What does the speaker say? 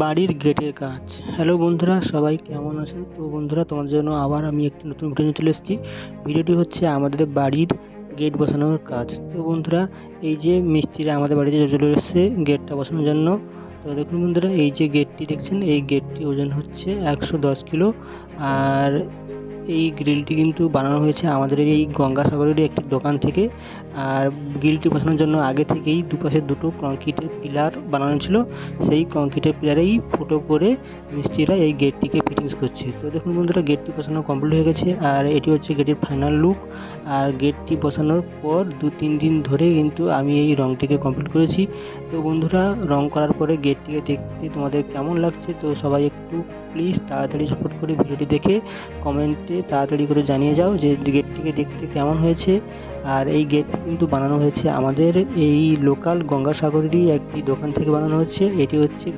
বাড়ির গেটের কাজ। হ্যালো বন্ধুরা, সবাই কেমন আছেন? তো বন্ধুরা, তোমাদের জন্য আবার আমি একটি নতুন ভিডিও নিয়ে চলে এসেছি। ভিডিওটি হচ্ছে আমাদের বাড়ির গেট বসানোর কাজ। তো বন্ধুরা, এই যে মিস্ত্রিরা আমাদের বাড়িতে চলে এসেছে গেটটা বসানোর জন্য। তো দেখুন বন্ধুরা, এই যে গেটটি দেখছেন, এই গেটটি ওজন হচ্ছে 110 কিলো। আর এই গ্রিলটি কিন্তু বানানো হয়েছে আমাদের এই গঙ্গাসাগরের একটি দোকান থেকে। আর গ্রিলটি বসানোর জন্য আগে থেকেই দুপাশে দুটো কংক্রিটের পিলার বানানো ছিল। সেই কংক্রিটের পিলারেই ফুটো করে মিস্ত্রিরা এই গেটটিকে ফিটিংস করছে। তো দেখুন বন্ধুরা, গেটটি বসানো কমপ্লিট হয়ে গেছে। আর এটি হচ্ছে গেটের ফাইনাল লুক। আর গেটটি বসানোর পর 2-3 দিন ধরে কিন্তু আমি এই রঙটিকে কমপ্লিট করেছি। তো বন্ধুরা, রং করার পরে গেটটিকে দেখতে তোমাদের কেমন লাগছে, তো সবাই একটু প্লিজ তাড়াতাড়ি ঝটপট করে ভিডিওটি দেখে কমেন্টে তাড়াতাড়ি করে জানিয়ে যাও যে গেটটিকে দেখতে কেমন হয়েছে। আর এই গেটটি কিন্তু বানানো হয়েছে আমাদের এই লোকাল গঙ্গাসাগরেরই একটি দোকান থেকে বানানো হচ্ছে। এটি হচ্ছে